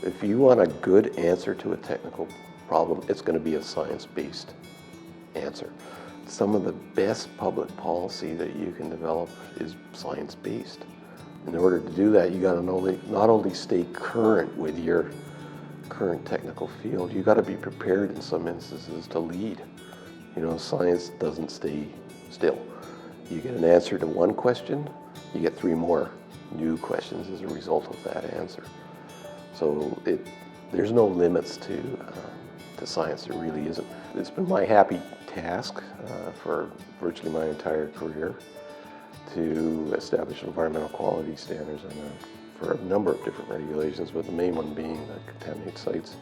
If you want a good answer to a technical problem, it's going to be a science-based answer. Some of the best public policy that you can develop is science-based. In order to do that, you got to not only stay current with your current technical field, you got to be prepared in some instances to lead. You know, science doesn't stay still. You get an answer to one question, you get 3 more new questions as a result of that answer. So there's no limits to science, there really isn't. It's been my happy task for virtually my entire career to establish environmental quality standards for a number of different regulations, but the main one being the Contaminated Sites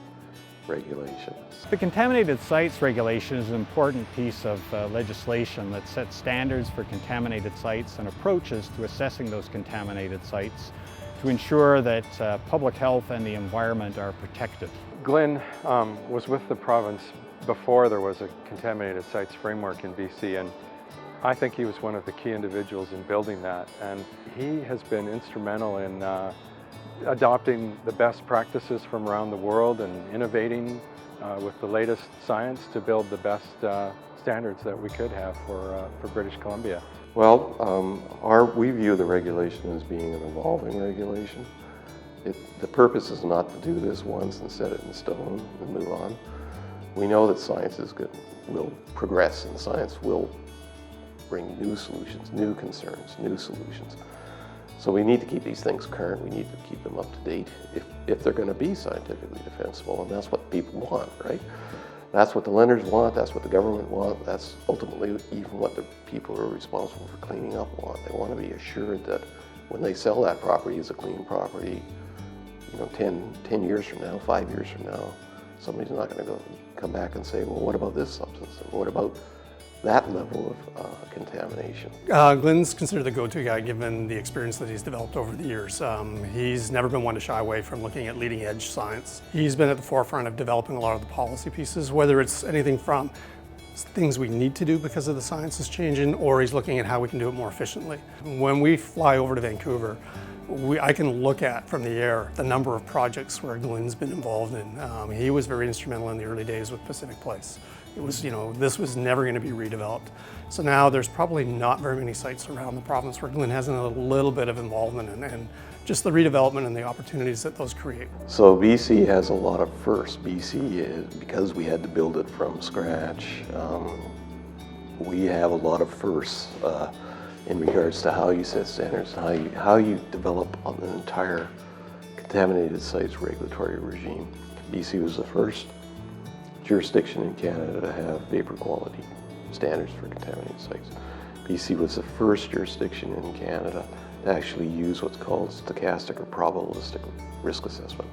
Regulation. The Contaminated Sites Regulation is an important piece of legislation that sets standards for contaminated sites and approaches to assessing those contaminated sites to ensure that public health and the environment are protected. Glenn was with the province before there was a Contaminated Sites Framework in BC, and I think he was one of the key individuals in building that, and he has been instrumental in adopting the best practices from around the world and innovating with the latest science to build the best standards that we could have for British Columbia. Well, we view the regulation as being an evolving regulation. The purpose is not to do this once and set it in stone and move on. We know that science will progress, and science will bring new solutions, new concerns, new solutions. So we need to keep these things current, we need to keep them up to date if they're going to be scientifically defensible, and that's what people want, right? That's what the lenders want, that's what the government want, that's ultimately even what the people who are responsible for cleaning up want. They want to be assured that when they sell that property as a clean property, you know, 10 years from now, 5 years from now, somebody's not going to come back and say, well, what about this substance? Or what about that level of contamination? Glenn's considered the go-to guy given the experience that he's developed over the years. He's never been one to shy away from looking at leading edge science. He's been at the forefront of developing a lot of the policy pieces, whether it's anything from things we need to do because of the science is changing, or he's looking at how we can do it more efficiently. When we fly over to Vancouver, I can look at from the air the number of projects where Glenn's been involved in. He was very instrumental in the early days with Pacific Place. It was, you know, this was never going to be redeveloped. So now there's probably not very many sites around the province where Glenn has a little bit of involvement in, and just the redevelopment and the opportunities that those create. So BC has a lot of firsts. BC is, because we had to build it from scratch, we have a lot of firsts in regards to how you set standards, how you develop on an entire contaminated sites regulatory regime. BC was the first jurisdiction in Canada to have vapor quality standards for contaminated sites. BC was the first jurisdiction in Canada to actually use what's called stochastic or probabilistic risk assessment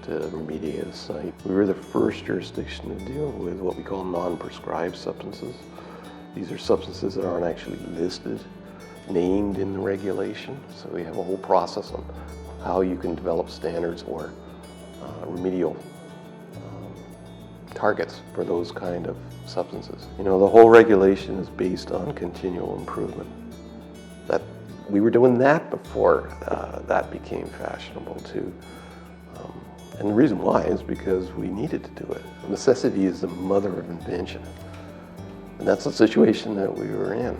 to remediate a site. We were the first jurisdiction to deal with what we call non-prescribed substances. These are substances that aren't actually listed, named in the regulation. So we have a whole process on how you can develop standards or remedial targets for those kind of substances. You know, the whole regulation is based on continual improvement. That we were doing that before that became fashionable too. And the reason why is because we needed to do it. Necessity is the mother of invention. And that's the situation that we were in.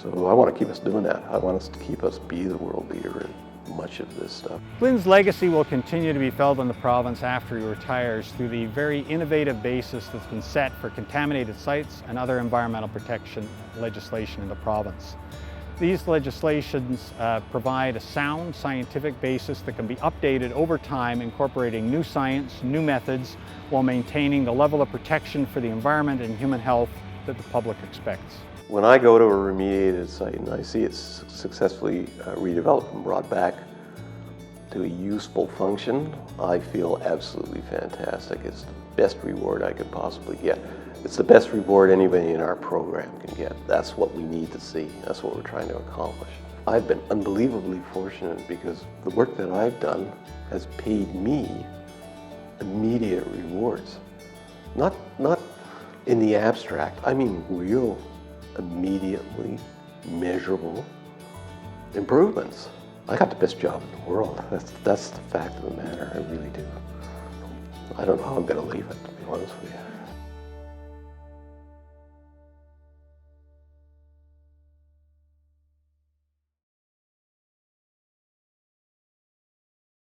So I want to keep us doing that. I want us to keep us be the world leader in much of this stuff. Glenn's legacy will continue to be felt in the province after he retires through the very innovative basis that's been set for contaminated sites and other environmental protection legislation in the province. These legislations provide a sound scientific basis that can be updated over time, incorporating new science, new methods, while maintaining the level of protection for the environment and human health that the public expects. When I go to a remediated site and I see it successfully redeveloped and brought back to a useful function, I feel absolutely fantastic. It's the best reward I could possibly get. It's the best reward anybody in our program can get. That's what we need to see. That's what we're trying to accomplish. I've been unbelievably fortunate because the work that I've done has paid me immediate rewards. Not in the abstract, I mean real, immediately measurable improvements. I got the best job in the world. That's the fact of the matter. I really do. I don't know how I'm going to leave it, to be honest with you.